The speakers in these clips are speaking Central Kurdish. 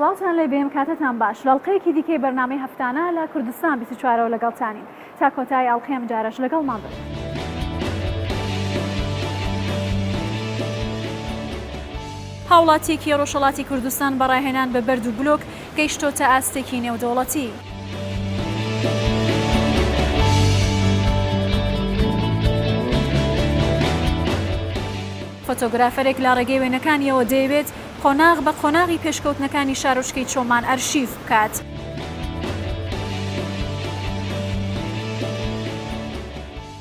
سڵاوتان لێ بێم کاتتان باش لەڵقەیەکی دیکەی بەرنامەی هەفتانە لە کوردستان 24ەوە لەگەڵتانین تا کۆتایی ئەڵقەیەم جارەش لەگەڵمان بن. هاوڵاتیەکی ڕۆژهەڵاتی کوردستان بەڕاهێنان بە بەرد و بلۆک گەیشتۆتە ئاستێکی نێودەوڵەتی. فۆتۆگرافەرێک لە ڕێگەی وێنەکانیەوە دەیەوێت قۆناغ بە قۆناغی پێشکەوتنەکانی شارۆچکەی چۆمان ئەرشیف بکات.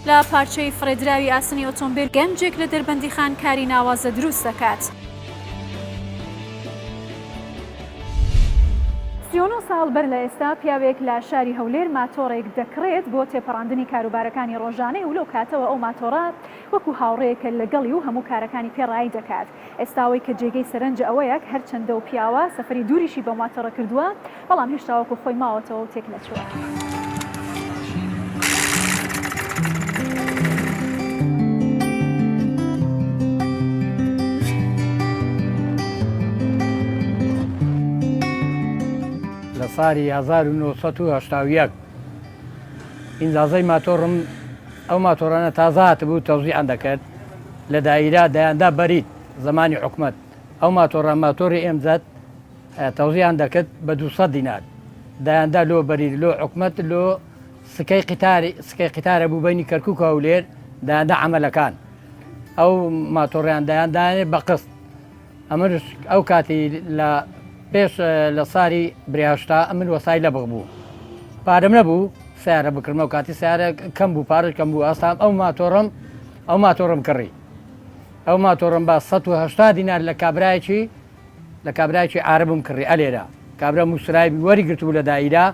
لە پارچەی فڕێدراوی ئاسنی ئۆتۆمبیل گەنجێک لە دەربەندیخان کاری ناوازە دروست دەکات. 39 ساڵ بەر لە ئێستا پیاوێک لە شاری هەولێر ماتۆڕێک دەکڕێت بۆ تێپەڕاندنی کاروبارەکانی ڕۆژانەی و لەو کاتەوە ئەو ماتۆڕە وەکو هاوڕێیەکە لەگەڵی و هەموو کارەکانی پێڕایی دەکات. ئێستاوەی کە جێگەی سەرنجە ئەوەیەک هەرچەندە و پیاوە سەفەری دووریشی بە ماتۆڕە کردووە بەڵام هێشتا وەکو خۆی ماوەتەوە و تێک نەچووە. لە ساڵی 1970 ئینجازەی ماتۆڕم ئەو ماتۆڕانە تازات بوو تەوزیعان دەکرد لە دایرە دەیاندا بەریت زمانی حکومت ئەو ماتۆڕە ماتۆری ئێمزەت تەوزیعان دەکرد بە 200 دینار دەیاندا لۆ بەریت لۆ حکومت لۆ سکەی قیتارە بوو بینی کەرکووک و هەولێر دەیاندا عەمەلەکان ئەو ماتۆڕیان دەیاندانێت بە قست ئەمەش ئەو کاتی لە پێش لە ساری برێهشتا ئەمن وەسای لە بغ بوو پارەم نەبوو سیارە بکردمە و کاتی سیارە کەم بوو پارش کەم بوو ئاستام ئەو ماتۆڕم کڕی ئەو ماتۆڕم بە 180 دینار لە کابرایکی عاربم کڕی ئەلێرە کابرا موسرای وەری گرتبوو لە دایرە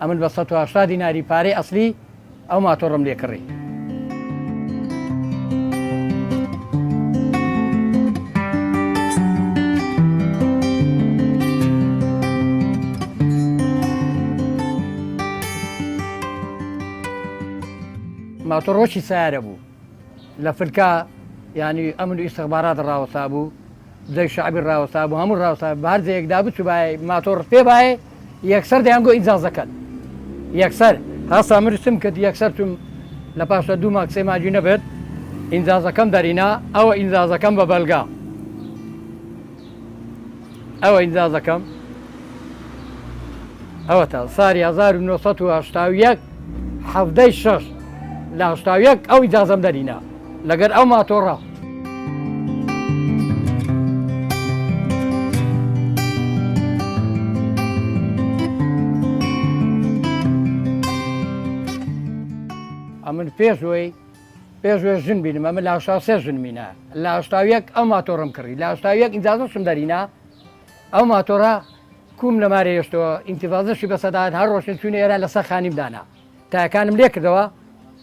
ئەمن بە 180 دیناری پارەی ئەسلی ئەو ماتۆڕم لێ کڕی. ماتۆڕۆکی سیارە بوو لە فلکە ینی ئەمن و ئیستخبارات ڕاوەسا بوو دەی شعبی ڕاوەسا بوو هەموو ڕاوەسا بە هەر جەیەکدا بچوو باە ماتۆڕ پێ باە یەکسەر دەیانگۆ ئیجازەکەن یەکسەر هەستا مرسم کرد یەکسەر توم لە پاشە 2 مانگ 3 مانگی نەبێت ئینجازەکەم دەرینا ئەوە ئینجازەکەم بە بەلگا ئەوە ئینجازەکەم ئەوە تا ساری 1970 حەفدەی 6 لە 1970 ئەو ئیجازەم دەرینا لەگەر ئەو ماتۆڕە. ئەمن پێشوەی ژن بینم ئەمە لە 1970 ژن مینە لە 1970 ئەو ماتۆڕم کڕی لە 1970 ئیجازەشم دەرینا ئەو ماتۆڕە کوم لە مارە هێشتەوە ئینتیڤازەشی بەسەدات هەر ڕۆژن چوونە ئێرە لە سەرخانی بدانا تاکانم لێ کردەوە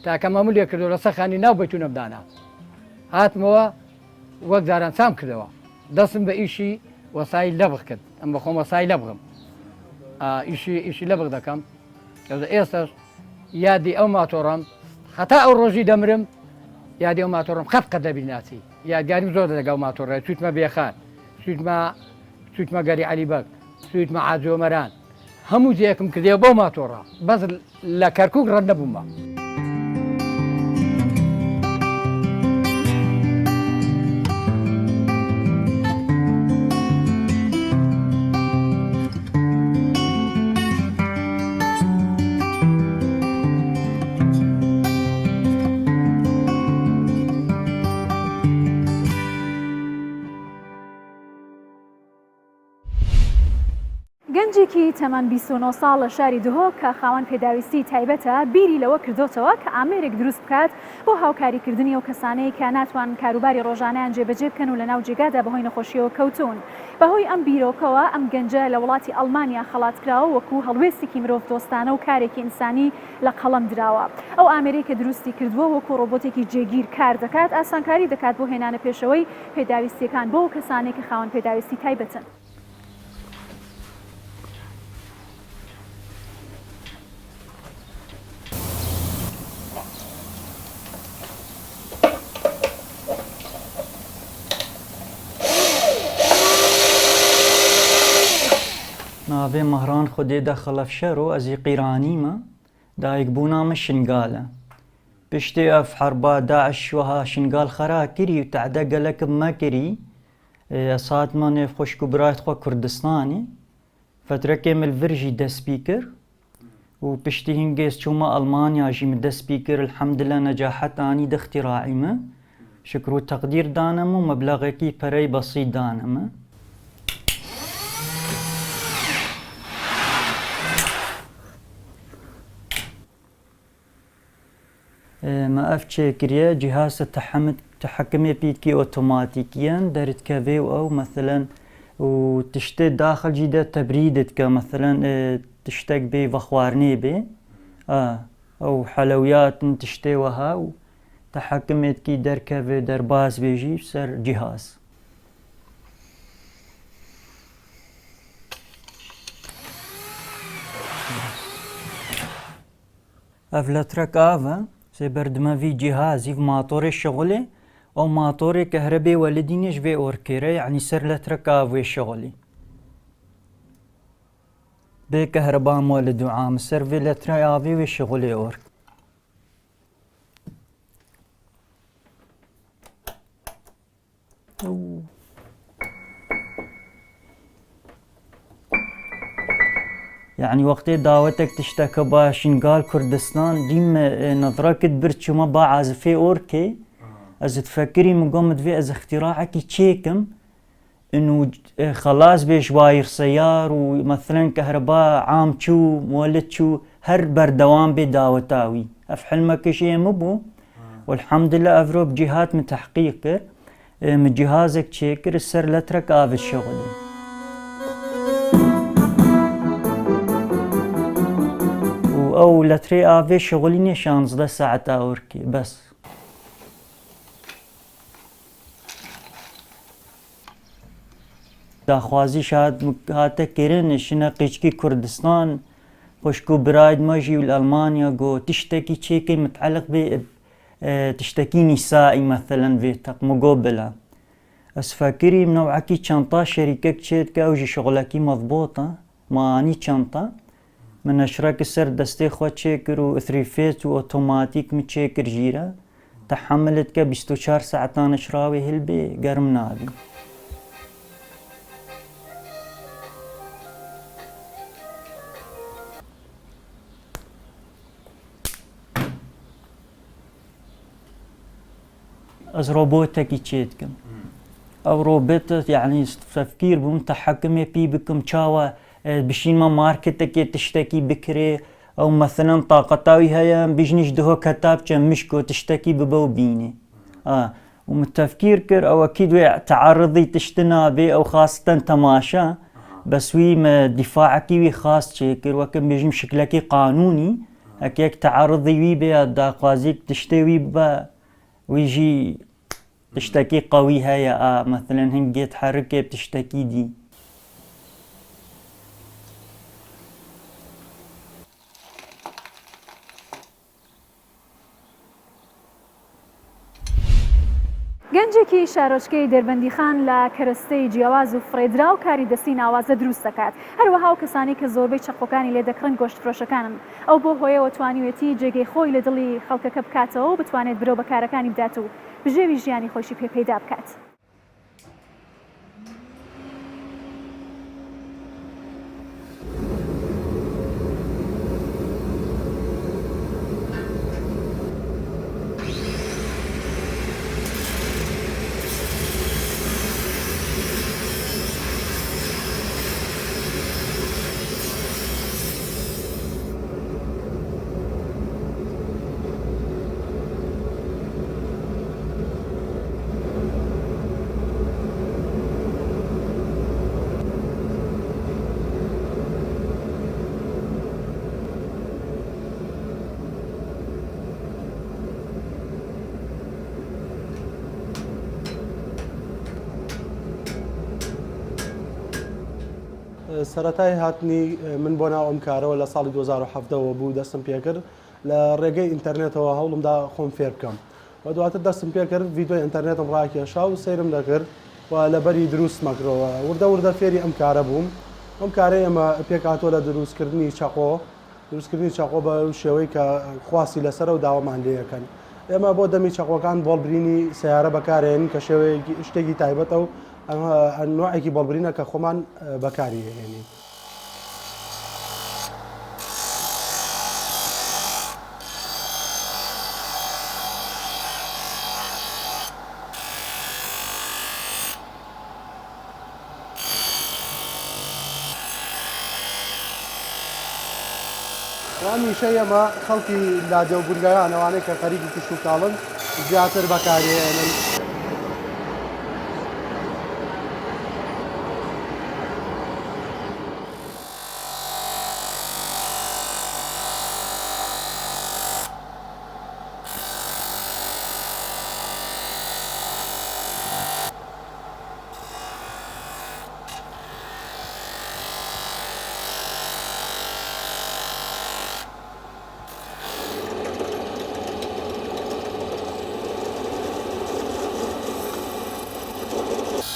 تاکەم هەموو لێ کردەوە لە سەرخانی ناو بەتونە بدانا هاتمەوە وەک جاران سام کردەوە دەستم بە ئیشی وەسای لەبغ کرد ئەم بە خۆم وەسای لە بغم ئیشی لە بغ دەکەم ئێستاش یادی ئەو ماتۆڕم هەتا ئەو ڕۆژی دەمرم یادی ئەو ماتۆڕم قەت دەبیناتی یادگاریم زۆر دەگەڵ ماتۆڕە چوتمە بێخان چوتمە گەری عەلیبەگ چوتمە عاجۆمەران هەموو جەیەکم کردێ بۆ ماتۆڕە بەس لە کەرکووک ڕەت نەبوومە. گەنجێکی تەمەن 29 ساڵ لە شاری دهۆک کە خاوەن پێداویستی تایبەتە بیری لەوە کردوتەوە کە ئامێرێک دروست بکات بۆ هاوکاریکردنی ئەو کەسانەی کە ناتوان کاروباری ڕۆژانەیان جێبەجێ بکەن و لە ناو جێگادا بەهۆی نەخۆشیەوە کەوتون. بەهۆی ئەم بیرۆکەوە ئەم گەنجە لە وڵاتی ئەڵمانیا خەڵاتکراوە وەکو هەڵوێستێکی مرۆڤ دۆستانە و کارێکی ئینسانی لە قەڵەم دراوە. ئەو ئامێرەی کە دروستی کردووە وەکو ڕۆبۆتێکی جێگیر کار دەکات ئاسانکاری دەکات بۆ هێنانە پێشەوەی پێداویستیەکان بۆ کەسانێک کە خاوەن پێداویستی تایبەتن. ناوێ مەهران خودێدا خەڵەفشەرۆ ئەزی قیرانیمە دایک بوونامە شنگالە پشتێ ئەف حەربا داعش وەها شنگال خەرا کری و تەعدە گەلەکم مەکری ئەساتمانێ خۆشک و برایت خۆ کوردستانی فترەکێ ملڤرژی دەستپی کرد و پشتی هینگێز چوومە ئەڵمانیاژی من دەستپی کرد الحەمدلە نەجاحەتانی دەختیراعیمە شکر و تەقدیر دانەمە و مەبلەغێکی پەرەی بەسیط دانەمە ما ئەف چێکریە جیهازە تحکمێ پیتکی ئۆتۆماتیکیان دەردکەوێ و ئەو مەثلەن و تشتێ داخەجی دە تەبریدت کە مەثلەن تشتێک بێ بە خواردنێ بێ ئەو حەلەویاتن تشتێوەها و تحکمێتکی دەرکەوێ دەرباز بێژی سەر جیهاز ئەف لە ترەک ئاڤە بردمەوی جیهازی ماتۆرێ شغڵێ ئەو ماتۆرێ کە هەرەبێ وەلدینێش بێ ئۆرکێرە یعنی سەر لە ترەکا وێ شغڵی بێ کە هەربام وە لە دوعام سەر وێ لە ترای ئاوێ وێ شغڵێ ئۆرک يعني وقتی داوتك تشتكى با شنغال كردستان ديم نظرك برشما با عازفي اوركي از تفكري مقومت في از اختراعك تشيكم انه خلاص بيش واير سيار ومثلا كهرباء عام شو مولد شو هر بردوام بداوتاوي اف حلمك شيء مبو والحمد لله افرو بجهات من تحقيق من جهازك تشيكر السر لترك اف الشغل أو لتري آفي شغليني 16 ساعة أوركي بس داخوازي شاد هاتا كيرن شنا قيشكي كردستان خوشكو برايد ماجي والألمانيا جو تشتكي تشيكي متعلق ب تشتكي نسائي مثلا في مقابلة أسفاكري منوعكي شنطة شركة تشيركا وجي شغلكي مضبوطة ماني شنطة من اشراك السر دستي خو تشيكر و ثريفيت و اوتوماتيك متشيكر جيرا تحملت ك 24 ساعتان شراوي هلبي قرم نابي از روبوتك يتشيتكم او روبوت يعني تفكير بمتحكمة بي بكم تشاوا بشين ما ماركتك تشتكي بكري او مثلا طاقتاوي هيا بيجنيش دهو كتاب مشكو تشتكي ببو بيني ومتفكير كر او اكيد تعرضي تشتنا بي او خاصة تماشا بس وي دفاعك وي خاص شكر وكم بيجم شكلك قانوني اكيك تعرضي وي بي داقازيك تشتوي با ويجي تشتكي قوي هيا مثلا هنجي تحركي بتشتكي دي گەنجێکی شارۆچکەی دەربەندیخان لە کەرەستەی جیاواز و فرێدرا و کاری دەستی ناوازە دروست دەکات هەروەها و کەسانی کە زۆربەی چەقۆکانی لێ دەکڕن گۆشتفرۆشەکانن ئەو بۆ هۆیەوە توانیوێتی جێگەی خۆی لە دڵی خەڵکەکە بکاتەوە و بتوانێت برۆ بەکارەکانی بدات و بژێوی ژیانی خۆشی پێپەیدا بکات. سەرەتای هاتنی من بۆ ناو ئەم کارەوە لە ساڵی 2007ەوە بوو دەستم پێکرد لە ڕێگەی ئینتەرنێتەوە هەوڵمدا خۆم فێر بکەم و دواتر دەستم پێکرد ڤیدیۆی ئینتەرنێتم ڕاکێشا و سەیرم دەکرد و لەبەری دروست مەکرەوە وردە فێری ئەم کارە بووم ئەم کارەی ئەمە پێکاتۆ لە دروستکردنی چاقۆ بە شێوەی کە خواستی لەسەر و داوامان لێەکەن. ئێمە بۆ دەمی چاقۆکان بۆڵبرینی سیارە بەکارێن کە شێوەیەکی شتێکی تایبەتە و نوعێکی بۆڵبرینە کە خۆمان بەکاری هێنین. هەمیشە ئێمە خەڵکی لادێ و گورگایان ئەوانەی کە خەریکی کشت و کاڵن زیاتر بەکارهێنن.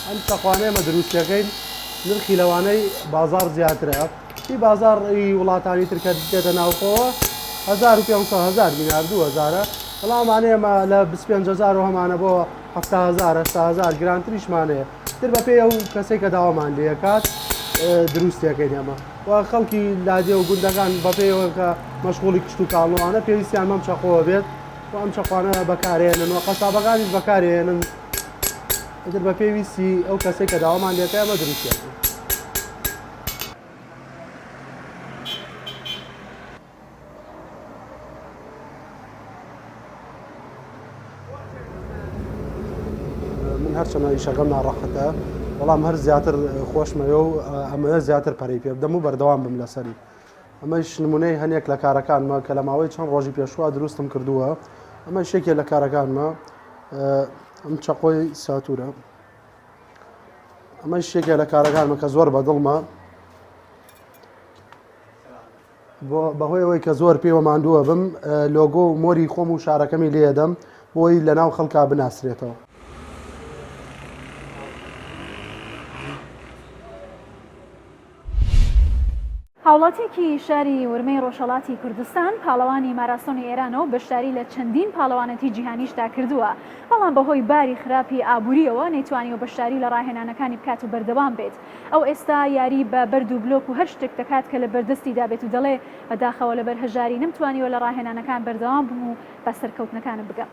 ئەم چاقوانەیە ئێمە دروستەکەین نرخی لەوانەی بازار زیاترە. ی بازاڕی وڵاتانی ترکە دێتە ناوخۆوە 1500 دینار 2000 بەڵامانەیە ئەمە لە 25,000 هەمانە بۆ 70,000 گرانتریشمانەیە تر بە پێ و کەسێک کە داوامان لێکات دروستەکەین ئێمە و خەڵکی لادێ و گوندەکان بە پێیەوە کە مەشغوڵی کشت و کاڵەوانە پێویستیان مەم چاقۆوە بێت و ئەم چاقوانە بەکارهێنن و قەسابەکانیش بەکارهێنن ئەتر بە پێویستی ئەو کەسێک کە داوامان لێکە ئەمە دروستیەکەین. من هەرچەندە ئیشەکەم ناڕەحەتە بەڵام هەر زیاتر خۆشمەوە و ئەمە زیاتر پەرەی پێ بدەم و بەردەوام بم لەسەری. ئەمەش نمونەی هەنێک لە کارەکانمە کە لە ماوەی چەند ڕۆژی پێشوە دروستم کردووە. ئەمە شتێکێ لە کارەکانمە ئەم چاقۆی ساتورە. ئەمە شتێکێ لە کارەکانمە کە زۆر بەدڵمە بەهۆی ئەوەی کە زۆر پێوە ماندووە بم لۆگۆ و مۆری خۆم و شارەکەمی لێدەم بۆی لەناو خەڵکا بناسرێتەوە. هاوڵاتێکی شاری ورمەی ڕۆژهەڵاتی کوردستان پاڵەوانی ماراسۆنی ئێرانەوە بەشداری لە چەندین پاڵەوانەتی جیهانیشدا کردووە، بەڵام بەهۆی باری خراپی ئابووریەوە نەیتوانیوە بەشداری لە ڕاهێنانەکانی بکات و بەردەوام بێت. ئەو ئێستا یاری بە بەرد و بلۆک و هەر شتێک دەکات کە لە بەردەستی دابێت و دەڵێ بەداخەوە لەبەر هەژاری نەمتوانیوە لە ڕاهێنانەکان بەردەوام بم و بە سەرکەوتنەکانم بگەم.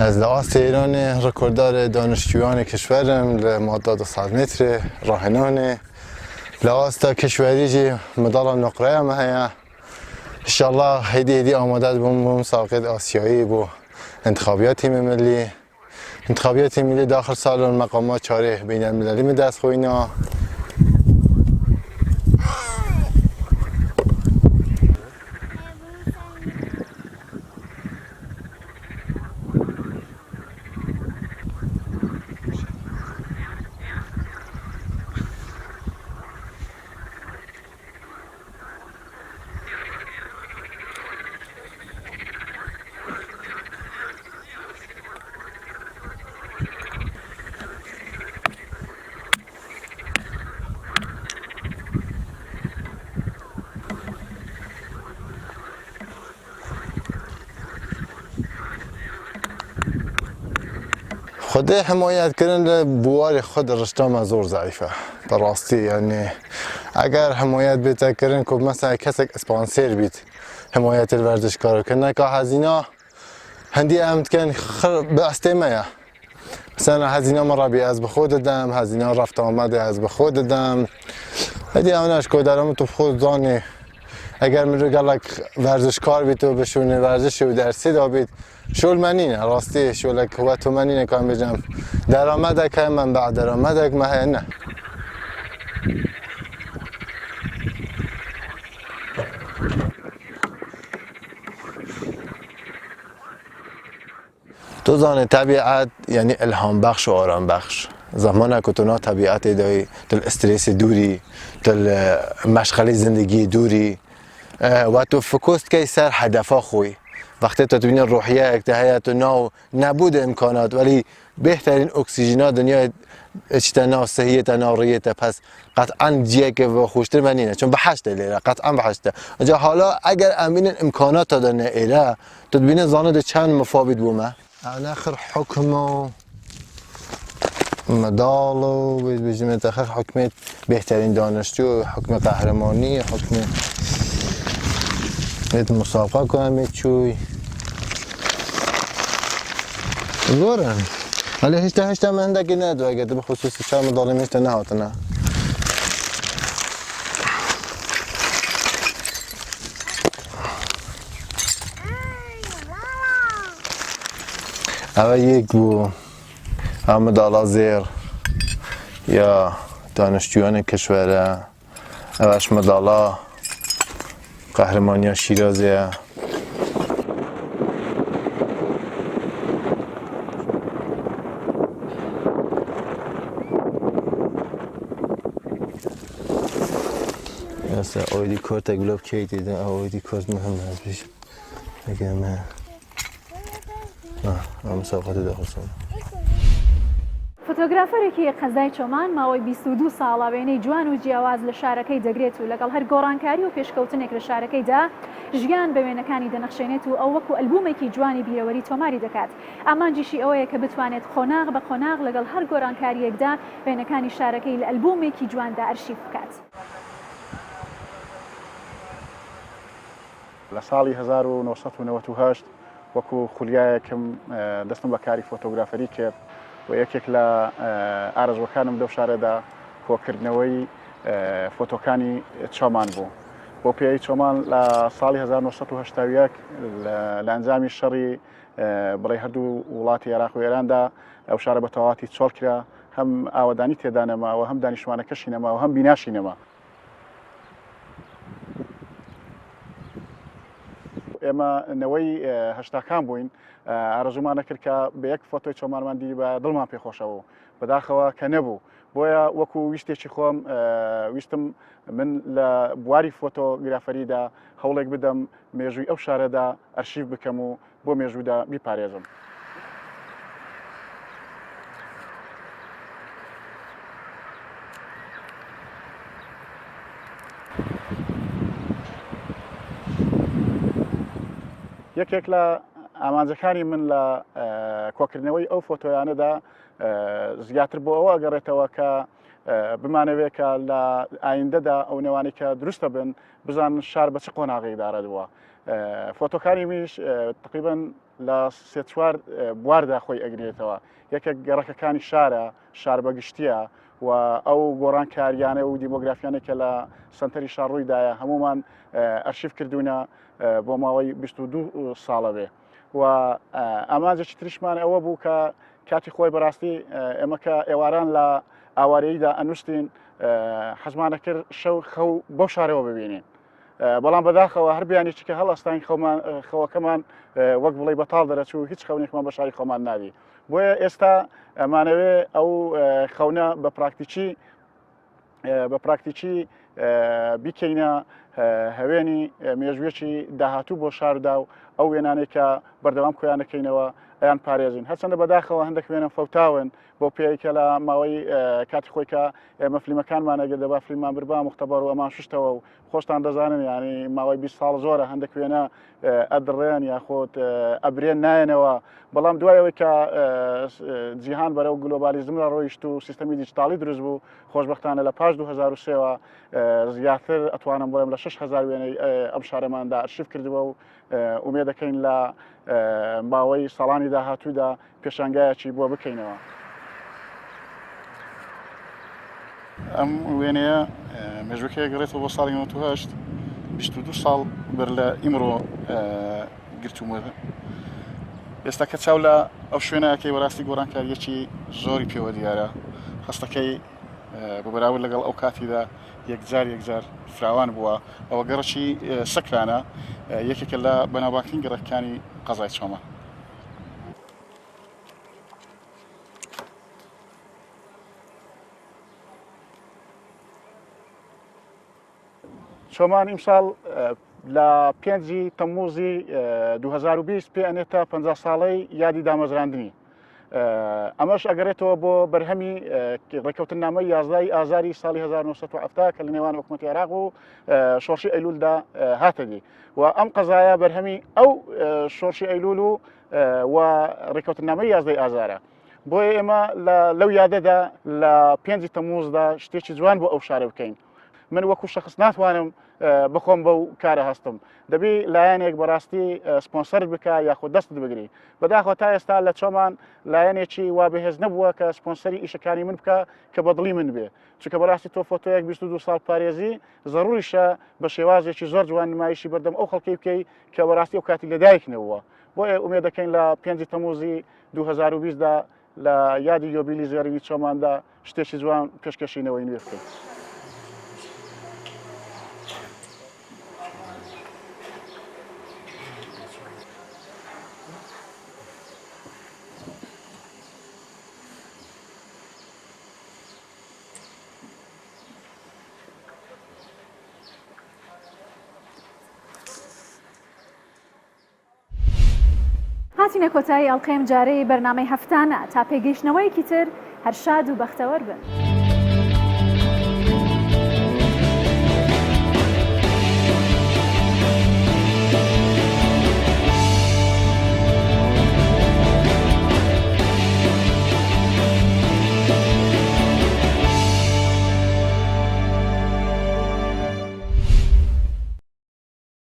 از لحاظ ایران رکورددار دانشجویان کشورم لمادة 100 متر راهنانه لحاظ تا کشوری جی مدال نقره هم هیا انشالله هیدی آماده بوم مسابقه آسیایی بو انتخابات ملی داخل سال مقامات 4 بین المللی می دست خوینا. خود حمایت کردن بوار خود رشتم زور ضعیفه در راستی، یعنی اگر حمایت بیت کردن که مثلا کسی اسپانسر بیت حمایت ورزشکار کنه که هزینه هندی امت کن به استیمه مثلا هزینه مربی از به خود دادم، هزینه رفت آمده از به خود دادم هدی اونش که درام تو خود دانی اگر من رو گلک ورزشکار بیت و بشونه ورزش و درسی دابید شول منینه راستی شولک و تو منینه کام بجم درآمده که من بعد درآمده که ما نه تو زان طبیعت یعنی الهام بخش و آرام بخش زمانه که تو نا طبیعت دای دل استرس دوری دل مشغله زندگی دوری و تو فکوست که سر هدفا خوی وقتی تو ببینی روحیه اکتهایت تو ناو نبود امکانات ولی بهترین اکسیژنا دنیا اجتنا صحیت ناریت پس قطعا جیه که و خوشتر منینه چون بحشته لیره قطعا بحشته اجا حالا اگر امین امکانات دادن ایره تو ببینی زانه چند مفاوض بومه انا اخر حکم مدال و بجمع تاخر حکمت بهترین دانشجو حکم قهرمانی حکم مید مسابقه کنم مید چوی زورن ولی هشتا من هندگی ندو اگر به خصوصی چهار مدال هشتا نهاتنه اول یک بو مدال زیر یا دانشجویان کشوره اوش مدالا قهرمانی شیرازیه مثلا آیدی کارت گلاب کی دیدن آیدی کارت مهم هست بیش اگر من مسابقات داخل فۆتۆگرافەرێکی قەزای چۆمان ماوەی 22 ساڵە وێنەی جوان و جیاواز لە شارەکەی دەگرێت و لەگەڵ هەر گۆڕانکاری و پێشکەوتنێک لە شارەکەیدا ژیان بە وێنەکانی دەنەخشێنێت و ئەو وەکو ئەلبومێکی جوانی بیرەوەری تۆماری دەکات ئامانجیشی ئەوەیە کە بتوانێت قۆناغ بە قۆناغ لەگەڵ هەر گۆڕانکاریەکدا وێنەکانی شارەکەی لە ئەلبومێکی جواندا ئەرشیف بکات. لە ساڵی 1998 وەکو خولیایەکم دەستم بە کاری فۆتۆگرافەری کرد و یەکێک لە ئارەزوەکانم لەو شارەدا کۆکردنەوەی فۆتۆکانی چۆمان بوو بۆ پێی چۆمان لە ساڵی 1970 لە ئەنجامی شەڕی بڵێ هەردوو وڵاتی عێراق و ئێراندا ئەو شارە بە تەواوی چۆڵ کرا هەم ئاوەدانی تێدا نەماوە هەم دانیشتوانەکەشی نەماوە هەم بیناشی نەما ئێمە نەوەی هەشتاکان بووین ئارەزومانە کرد کە بە یەک فۆتۆی چۆمانمان دیری بە دڵمان پێخۆشەوە بەداخەوە کە نەبوو بۆیە وەکو ویستێکی خۆم ویستم من لە بواری فۆتۆگرافەریدا هەوڵێک بدەم مێژووی ئەو شارەدا ئەرشیف بکەم و بۆ مێژوودا بیپارێزم. یەکێک لە ئامانجەکانی من لە کۆکردنەوەی ئەو فۆتۆیانەدا زیاتر بۆ ئەوە گەڕێتەوە کە بمانەوێت کە لە ئایندەدا ئەو نێوانی کە دروستە بن بزان شار بە چ قۆناغی دارەدووە فۆتۆکانی میش تقریباً لە سێ چوار بواردا خۆی ئەگرێتەوە یەکێک گەڕەکەکانی شارە شار بەگشتیە و ئەو گۆڕانکاریانە و دیمۆگرافیانێک کە لە سنتەری شارڕوویدایە هەمومان ئەرشیف کردوونە بۆ ماوەی 22 ساڵە بێ و ئامانجێکی تریشمان ئەوە بوو کە کاتی خۆی بەڕاستی ئێمە کە ئێواران لە ئاوارەیەدا ئەنووسین حەزمانە کرد شەو خەو بەو شارەوە ببینین بەڵام بەداخەوە هەر بیانێکی کە هەڵئەستین خەوەکەمان وەک بڵێ بەتاڵ دەرەچوو هیچ خەونێکمان بە شاری خۆمان نادی بۆیە ئێستا ئەمانەوێ ئەو خەونە بە پراکتیکی بیکەینە هەوێنی مێژوێکی داهاتوو بۆ شاردا و ئەو وێنانێک کە بەردەوام کۆیانەکەینەوە ئەیان پارێزین هەرچەندە بەداخەوە هەندێک وێنە فەوتاون بۆ پێی کە لە ماوەی کاتی خۆی کە ئێمە فلیمەکانمانەگە دەبا فلیمان بربا مختبەر و ئەمان شتەوە و خۆشتان دەزانن ینی ماوەی 20 ساڵ زۆرە هەندێک وێنە ئەدڕێن یاخۆت ئەبرێن نایەنەوە بەڵام دوایەوەی کە جیهان بەرەو گلۆبالیزمە ڕۆیشت و سیستەمی دیجیتاڵی دروست بوو خۆشبەختانە لە پاش 2003ەوە زیاتر ئەتوانم بڵێم لە 6,000 وێنەی ئەم شارەماندا ئەرشیف کردووە و ئومێ دەکەین لە ماوەی ساڵانی داهاتوودا پێشانگایەکی بۆ بکەینەوە. ئەم وێنەیە مێژوەکەی گەڕێتەوە بۆ ساڵی 1998 22 ساڵ بەر لە ئیمڕۆ گرتوومە ئێستا کە چاو لە ئەو شوێنەکەی وەراستی گۆڕانکاریەکی زۆری پێوە دیارە هەستەکەی بە بەراورد لەگەڵ ئەو کاتیدا یەکجار فراوان بووە ئەوە گەڕەکی سەکرانە یەکێکە لە بەناوبانگترین گەڕەکانی قەزای چۆمە. چۆمان ئیمساڵ لە 5 تەمموزی 2020 پێ ئەنێتە 50 ساڵەی یادی دامەزراندنی. ئەمەش ئەگەرێتەوە بۆ بەرهەمی ڕێکەوتنامەی 11 ئازاری ساڵی 1970 کە لە نێوان حکوومەتی عێراق و شۆڕشی ئەیلولدا هاتەدی و ئەم قەزایە بەرهەمی ئەو شۆڕشی ئەیلول و ڕێکەوتنامەی 11 ئازارە. بۆیە ئێمە لەو یادەدا لە 5 تەمموزدا شتێکی جوان بۆ ئەو شارە بکەین. من وەکو شخص ناتوانم بخۆم بەو کارە هەستم. دەبی لایەنێک بەڕاستی سپۆنسەرت بکە یاخود دەستت بگری. بەداخۆ تا ئێستا لە چۆمان لایەنێکی وا بەهێز نەبووە کە سپۆنسەری ئیشەکانی من بکە کە بەدڵی من بێ. چونکە بەڕاستی تۆ فۆتۆیەک 22 ساڵ پارێزی ضروریشە بە شێوازێکی زۆر جوان نمایشی بەردەم ئەو خەڵکی بکەی کە بەڕاستی ئەو کاتی لەدایکنەوە. بۆیە ئومێد دەکەین لە 5 تەمموزی 2020دا لە یادی یۆبیلی زێڕینی چۆماندا شتێکی جوان پێشکەشینەوەی نوێ بکەین. هاتینە کۆتایی ئەڵقەیەم جارەی بەرنامەی هەفتانە تا پێگەیشتنەوەیەکی تر هەر شاد و بەختەوەر بن.